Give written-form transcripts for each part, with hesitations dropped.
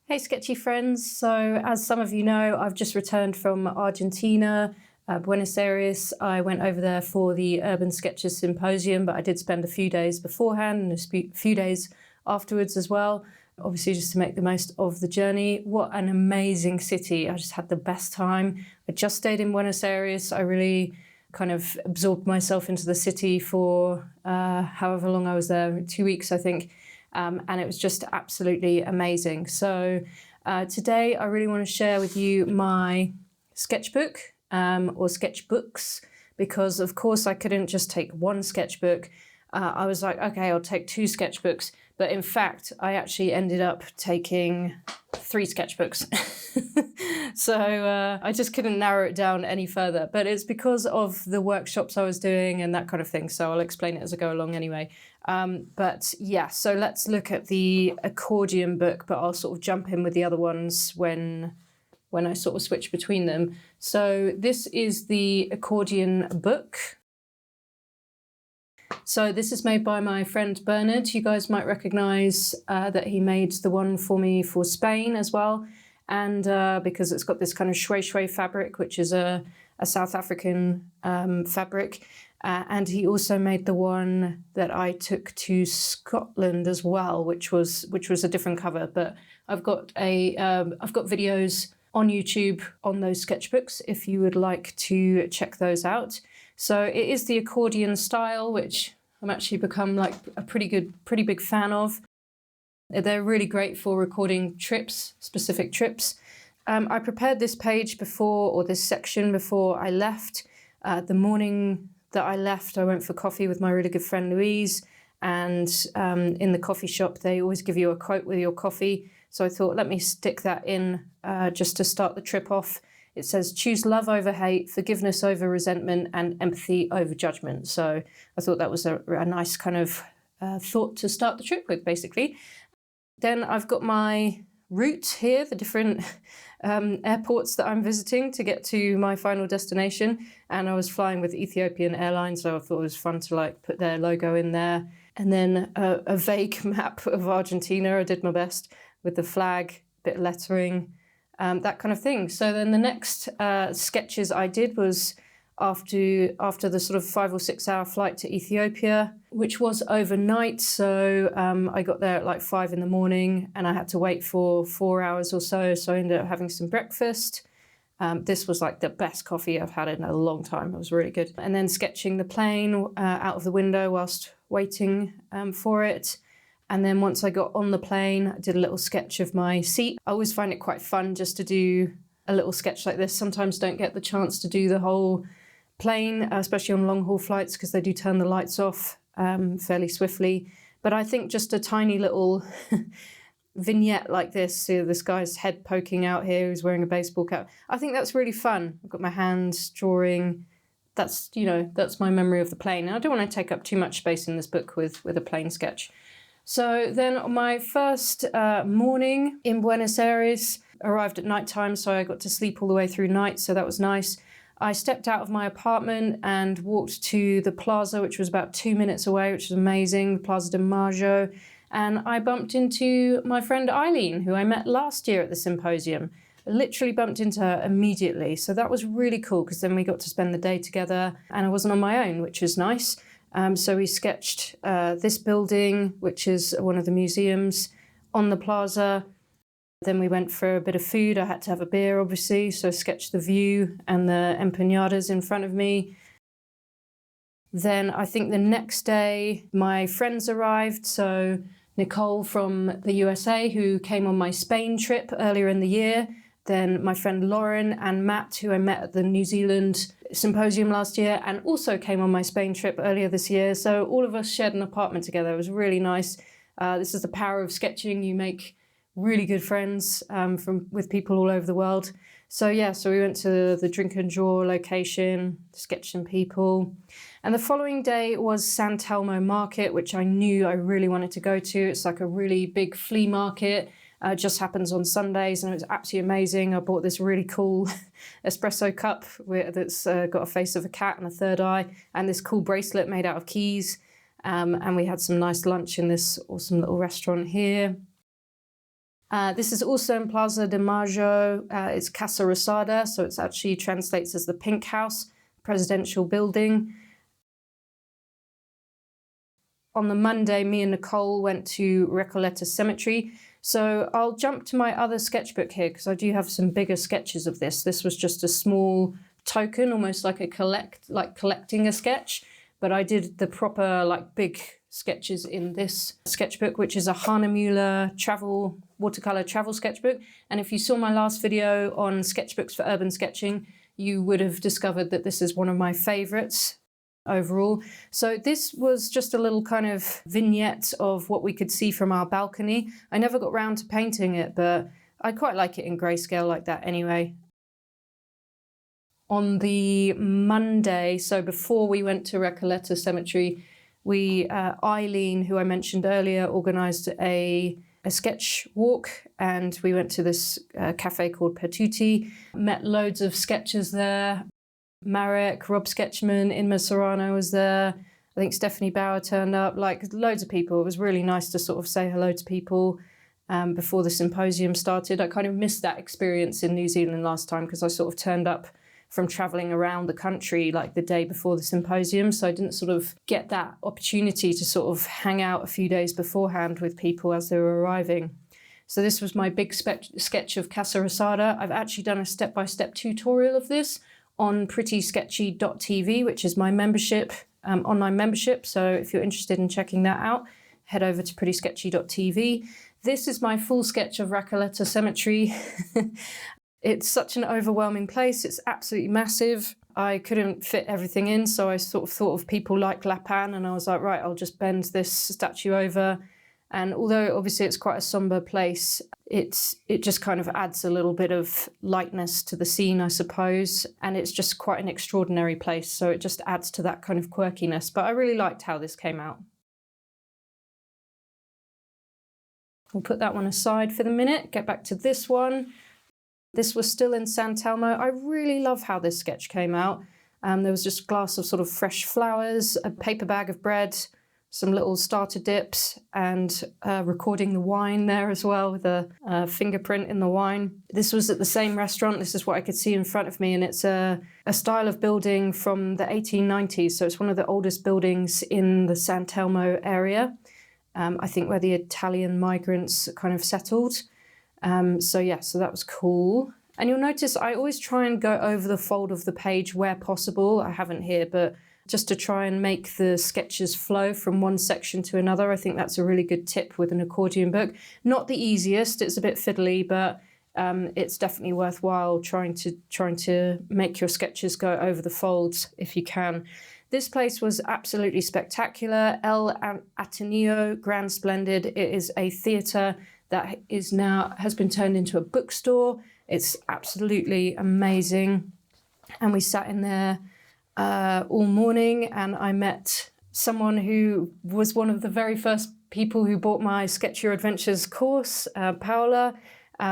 Hey Sketchy friends, so as some of you know, I've just returned from Argentina, Buenos Aires. I went over there for the Urban Sketches Symposium, but I did spend a few days beforehand and a few days afterwards as well, obviously just to make the most of the journey. What an amazing city. I just had the best time. I just stayed in Buenos Aires. I really kind of absorbed myself into the city for however long I was there, 2 weeks I think. And it was just absolutely amazing. So today I really want to share with you my sketchbook or sketchbooks, because of course I couldn't just take one sketchbook. I was like, okay, I'll take 2 sketchbooks. But in fact, I actually ended up taking 3 sketchbooks. So I just couldn't narrow it down any further. But it's because of the workshops I was doing and that kind of thing. So I'll explain it as I go along anyway. But yeah, so let's look at the accordion book, but I'll sort of jump in with the other ones when I sort of switch between them. So this is the accordion book. So this is made by my friend Bernard. You guys might recognize that he made the one for me for Spain as well. And because it's got this kind of shway fabric, which is a South African fabric. And he also made the one that I took to Scotland as well, which was a different cover. But I've got videos on YouTube on those sketchbooks if you would like to check those out. So it is the accordion style, which I'm actually become like a pretty big fan of. They're really great for recording trips, specific trips. I prepared this page before, or this section before I left. The morning that I left, I went for coffee with my really good friend Louise, and in the coffee shop they always give you a quote with your coffee. So I thought, let me stick that in just to start the trip off. It says, choose love over hate, forgiveness over resentment, and empathy over judgment. So I thought that was a nice kind of thought to start the trip with, basically. Then I've got my route here, the different airports that I'm visiting to get to my final destination. And I was flying with Ethiopian Airlines, so I thought it was fun to like put their logo in there. And then a vague map of Argentina. I did my best with the flag, bit of lettering, that kind of thing. So then the next sketches I did was after the sort of 5 or 6 hour flight to Ethiopia, which was overnight. So I got there at like 5 in the morning and I had to wait for 4 hours or so. So I ended up having some breakfast. This was like the best coffee I've had in a long time. It was really good. And then sketching the plane out of the window whilst waiting for it. And then once I got on the plane, I did a little sketch of my seat. I always find it quite fun just to do a little sketch like this. Sometimes don't get the chance to do the whole plane, especially on long haul flights, because they do turn the lights off fairly swiftly. But I think just a tiny little vignette like this, so this guy's head poking out here, who's wearing a baseball cap, I think that's really fun. I've got my hands drawing. That's my memory of the plane. And I don't want to take up too much space in this book with a plane sketch. So then on my first morning in Buenos Aires, arrived at night time, so I got to sleep all the way through night, so that was nice. I stepped out of my apartment and walked to the plaza, which was about 2 minutes away, which was amazing, Plaza de Mayo, and I bumped into my friend Eileen, who I met last year at the symposium. I literally bumped into her immediately, so that was really cool, because then we got to spend the day together, and I wasn't on my own, which was nice. So we sketched this building, which is one of the museums on the plaza. Then we went for a bit of food. I had to have a beer, obviously, so I sketched the view and the empanadas in front of me. Then I think the next day, my friends arrived. So Nicole from the USA, who came on my Spain trip earlier in the year. Then my friend Lauren and Matt, who I met at the New Zealand symposium last year and also came on my Spain trip earlier this year. So all of us shared an apartment together. It was really nice. This is the power of sketching. You make really good friends with people all over the world. So yeah, so we went to the Drink and Draw location, sketched some people. And the following day was San Telmo Market, which I knew I really wanted to go to. It's like a really big flea market. It just happens on Sundays, and it was absolutely amazing. I bought this really cool espresso cup that's got a face of a cat and a third eye, and this cool bracelet made out of keys. And we had some nice lunch in this awesome little restaurant here. This is also in Plaza de Mayo. It's Casa Rosada, so it actually translates as the Pink House, presidential building. On the Monday, me and Nicole went to Recoleta Cemetery. So I'll jump to my other sketchbook here because I do have some bigger sketches of this. This was just a small token, almost like collecting a sketch. But I did the proper big sketches in this sketchbook, which is a Hahnemühle watercolor travel sketchbook. And if you saw my last video on sketchbooks for urban sketching, you would have discovered that this is one of my favorites overall. So this was just a little kind of vignette of what we could see from our balcony. I never got round to painting it, but I quite like it in grayscale like that anyway. On the Monday, so before we went to Recoleta Cemetery, Eileen, who I mentioned earlier, organised a sketch walk, and we went to this cafe called Pertuti, met loads of sketchers there. Marek, Rob Sketchman, Inma Serrano was there. I think Stephanie Bauer turned up, loads of people. It was really nice to sort of say hello to people before the symposium started. I kind of missed that experience in New Zealand last time because I sort of turned up from travelling around the country the day before the symposium, so I didn't sort of get that opportunity to sort of hang out a few days beforehand with people as they were arriving. So this was my big sketch of Casa Rosada. I've actually done a step-by-step tutorial of this on prettysketchy.tv, which is my membership, online membership. So if you're interested in checking that out, head over to prettysketchy.tv. This is my full sketch of Recoleta Cemetery. It's such an overwhelming place. It's absolutely massive. I couldn't fit everything in, so I sort of thought of people like Lapan, and I was like, right, I'll just bend this statue over. And although obviously it's quite a somber place, it just kind of adds a little bit of lightness to the scene, I suppose. And it's just quite an extraordinary place, so it just adds to that kind of quirkiness. But I really liked how this came out. We'll put that one aside for the minute, get back to this one. This was still in San Telmo. I really love how this sketch came out. There was just a glass of sort of fresh flowers, a paper bag of bread, some little starter dips, and recording the wine there as well with a fingerprint in the wine. This was at the same restaurant. This is what I could see in front of me, and it's a style of building from the 1890s. So it's one of the oldest buildings in the San Telmo area, I think where the Italian migrants kind of settled. So that was cool. And you'll notice I always try and go over the fold of the page where possible. I haven't here, but just to try and make the sketches flow from one section to another. I think that's a really good tip with an accordion book. Not the easiest, it's a bit fiddly, but it's definitely worthwhile trying to make your sketches go over the folds if you can. This place was absolutely spectacular. El Ateneo, Grand Splendid. It is a theatre that has been turned into a bookstore. It's absolutely amazing. And we sat in there all morning, and I met someone who was one of the very first people who bought my Sketchy Adventures course, Paola.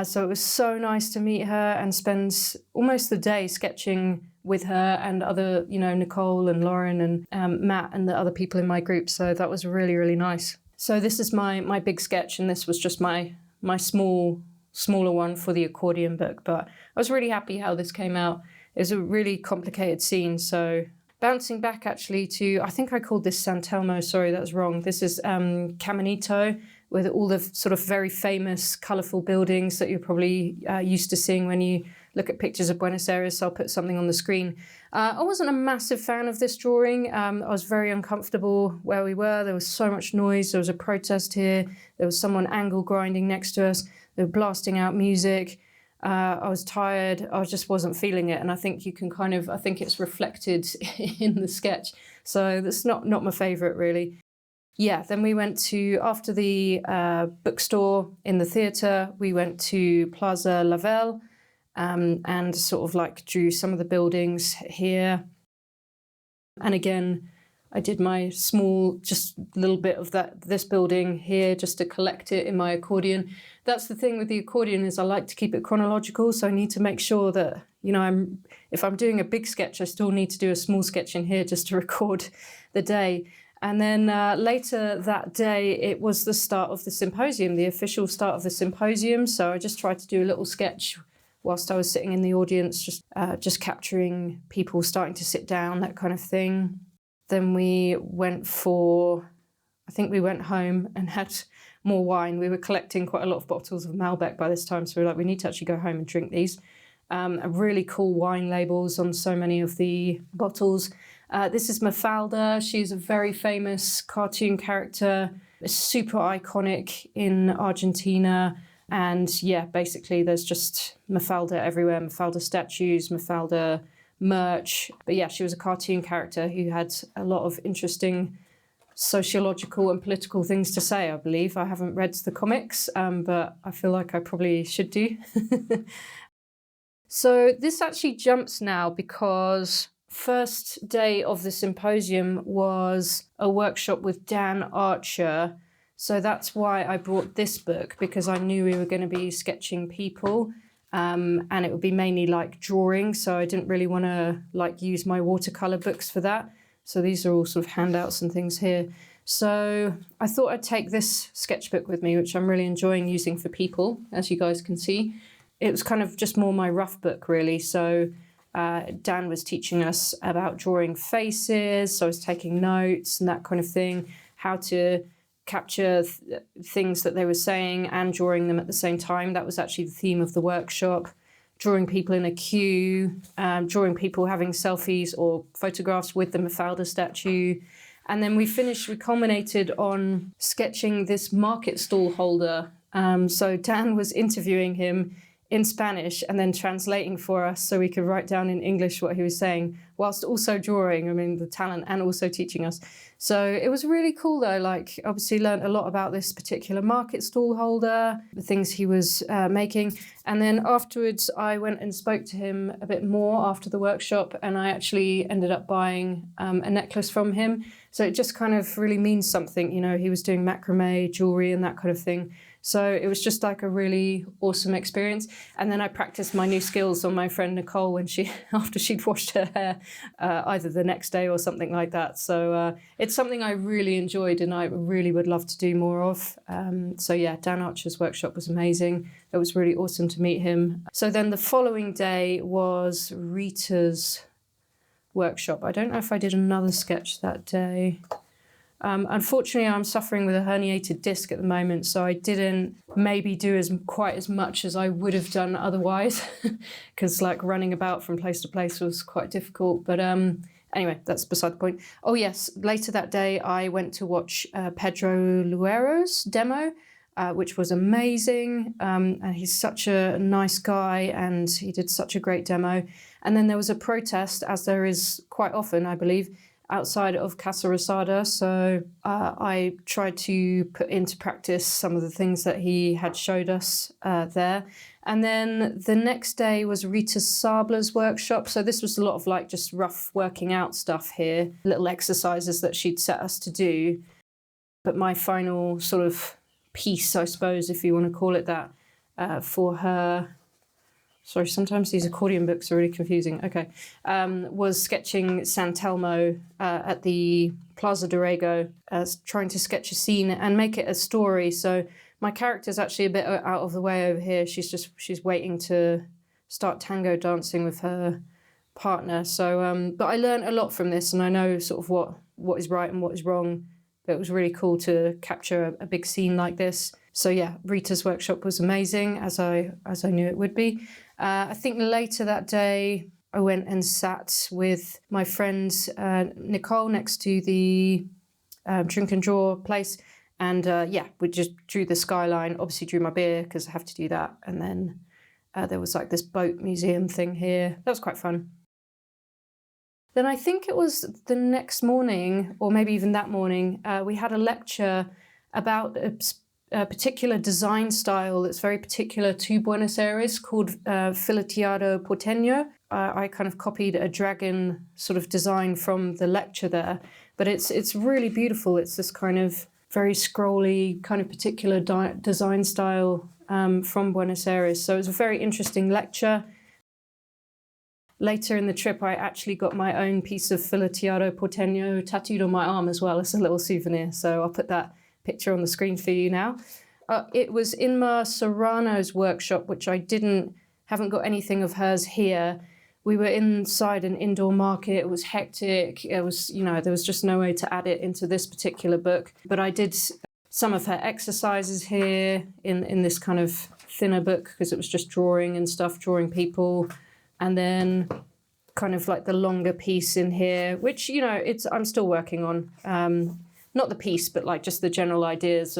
So it was so nice to meet her and spend almost the day sketching with her and other, Nicole and Lauren and Matt and the other people in my group. So that was really, really nice. So this is my big sketch, and this was just my smaller one for the accordion book. But I was really happy how this came out. It was a really complicated scene. So bouncing back actually to, I think I called this San Telmo, sorry, that was wrong. This is Caminito, with all the sort of very famous, colourful buildings that you're probably used to seeing when you look at pictures of Buenos Aires. So I'll put something on the screen. I wasn't a massive fan of this drawing. I was very uncomfortable where we were. There was so much noise. There was a protest here. There was someone angle grinding next to us. They were blasting out music. I was tired. I just wasn't feeling it. And I think you can I think it's reflected in the sketch. So that's not my favourite really. Yeah, then we went to, after the bookstore in the theatre, we went to Plaza Lavelle and sort of drew some of the buildings here. And again, I did my small, just a little bit of this building here just to collect it in my accordion. That's the thing with the accordion, is I like to keep it chronological, so I need to make sure that, if I'm doing a big sketch, I still need to do a small sketch in here just to record the day. And then later that day, it was the start of the symposium, the official start of the symposium. So I just tried to do a little sketch whilst I was sitting in the audience, just capturing people starting to sit down, that kind of thing. Then we went I think we went home and had more wine. We were collecting quite a lot of bottles of Malbec by this time. So we were like, we need to actually go home and drink these. Really cool wine labels on so many of the bottles. This is Mafalda. She's a very famous cartoon character, super iconic in Argentina. And yeah, basically there's just Mafalda everywhere, Mafalda statues, Mafalda merch. But yeah, she was a cartoon character who had a lot of interesting sociological and political things to say, I believe. I haven't read the comics, but I feel like I probably should do. So this actually jumps now because first day of the symposium was a workshop with Dan Archer. So that's why I brought this book, because I knew we were going to be sketching people, and it would be mainly like drawing. So I didn't really want to like use my watercolor books for that. So these are all sort of handouts and things here. So I thought I'd take this sketchbook with me, which I'm really enjoying using for people, as you guys can see. It was kind of just more my rough book, really. So Dan was teaching us about drawing faces. So I was taking notes and that kind of thing, how to capture things that they were saying and drawing them at the same time. That was actually the theme of the workshop. Drawing people in a queue, drawing people having selfies or photographs with the Mafalda statue. And then we culminated on sketching this market stall holder. So Dan was interviewing him in Spanish and then translating for us so we could write down in English what he was saying, whilst also drawing, the talent, and also teaching us. So it was really cool though, like obviously learned a lot about this particular market stall holder, the things he was making. And then afterwards I went and spoke to him a bit more after the workshop, and I actually ended up buying a necklace from him. So it just kind of really means something, he was doing macrame, jewelry and that kind of thing. So it was just like a really awesome experience. And then I practiced my new skills on my friend Nicole after she'd washed her hair, either the next day or something like that. So it's something I really enjoyed and I really would love to do more of. So yeah, Dan Archer's workshop was amazing. It was really awesome to meet him. So then the following day was Rita's workshop. I don't know if I did another sketch that day. Unfortunately, I'm suffering with a herniated disc at the moment, so I didn't maybe do quite as much as I would have done otherwise, because like running about from place to place was quite difficult. But anyway, that's beside the point. Oh yes, later that day I went to watch Pedro Luero's demo, which was amazing. And he's such a nice guy and he did such a great demo. And then there was a protest, as there is quite often, I believe, outside of Casa Rosada. So I tried to put into practice some of the things that he had showed us there. And then the next day was Rita Sabler's workshop. So this was a lot of like just rough working out stuff here, little exercises that she'd set us to do. But my final sort of piece, I suppose, if you want to call it that, for her... Sorry, sometimes these accordion books are really confusing. Okay. Was sketching San Telmo at the Plaza de Rego, trying to sketch a scene and make it a story. So my character's actually a bit out of the way over here. She's waiting to start tango dancing with her partner. So, but I learned a lot from this, and I know sort of what is right and what is wrong. But it was really cool to capture a big scene like this. So yeah, Rita's workshop was amazing, as I knew it would be. I think later that day, I went and sat with my friend Nicole next to the drink and draw place. And yeah, we just drew the skyline, obviously drew my beer because I have to do that. And then there was like this boat museum thing here. That was quite fun. Then I think it was the next morning, or maybe even that morning, we had a lecture about a particular design style that's very particular to Buenos Aires called fileteado porteño. I kind of copied a dragon sort of design from the lecture there, but it's really beautiful. It's this kind of very scrolly kind of particular design style from Buenos Aires. So it was a very interesting lecture. later in the trip, I actually got my own piece of fileteado porteño tattooed on my arm as well as a little souvenir. So I'll put that picture on the screen for you now. It was Inma Serrano's workshop, which I haven't got anything of hers here. We were inside an indoor market. It was hectic. It was, there was just no way to add it into this particular book. But I did some of her exercises here in this kind of thinner book, because it was just drawing and stuff, drawing people. And then kind of like the longer piece in here, which, I'm still working on. Not the piece, but like just the general ideas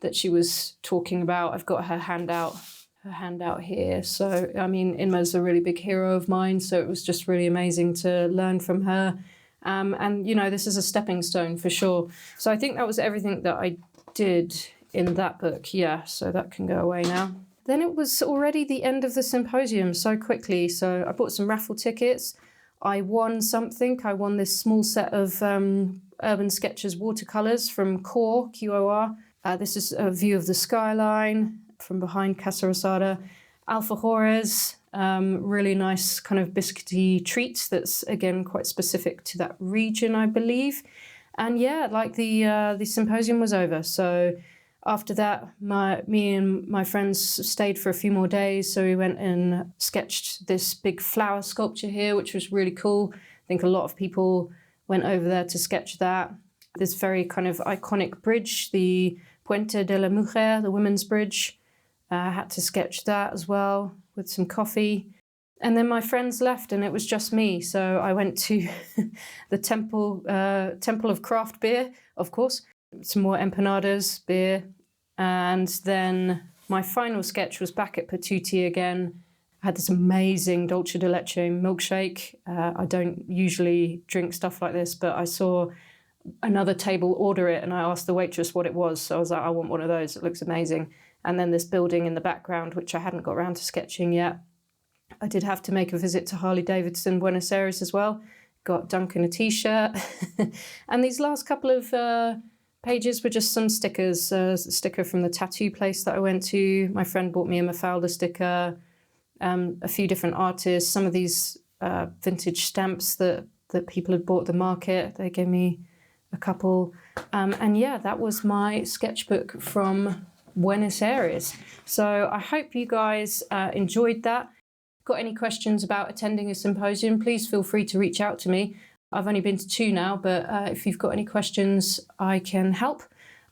that she was talking about. I've got her handout here. So, I mean, Inma's a really big hero of mine, so it was just really amazing to learn from her. And, this is a stepping stone for sure. So I think that was everything that I did in that book. Yeah, so that can go away now. Then it was already the end of the symposium so quickly. So I bought some raffle tickets. I won something. I won this small set of Urban Sketches watercolours from Core, QOR. This is a view of the skyline from behind Casa Rosada. Alfajores, really nice kind of biscuity treat that's, again, quite specific to that region, I believe. And yeah, like the symposium was over. So after that, me and my friends stayed for a few more days. So we went and sketched this big flower sculpture here, which was really cool. I think a lot of people went over there to sketch that. This very kind of iconic bridge, the Puente de la Mujer, the women's bridge. I had to sketch that as well with some coffee. And then my friends left and it was just me. So I went to the Temple of Craft Beer, of course. Some more empanadas, beer. And then my final sketch was back at Patuti again. I had this amazing dulce de leche milkshake. I don't usually drink stuff like this, but I saw another table order it and I asked the waitress what it was. So I was like, I want one of those. It looks amazing. And then this building in the background, which I hadn't got around to sketching yet. I did have to make a visit to Harley-Davidson, Buenos Aires as well. Got Duncan a t-shirt. And these last couple of pages were just some stickers. A sticker from the tattoo place that I went to. My friend bought me a Mafalda sticker. A few different artists. Some of these vintage stamps that people had bought at the market. They gave me a couple. And yeah, that was my sketchbook from Buenos Aires. So I hope you guys enjoyed that. Got any questions about attending a symposium, please feel free to reach out to me. I've only been to 2 now, but if you've got any questions, I can help.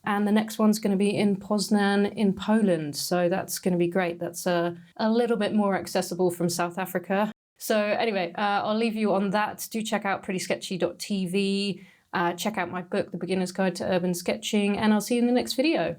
And the next one's going to be in Poznan in Poland. So that's going to be great. That's a little bit more accessible from South Africa. So anyway, I'll leave you on that. Do check out prettysketchy.tv. Check out my book, The Beginner's Guide to Urban Sketching, and I'll see you in the next video.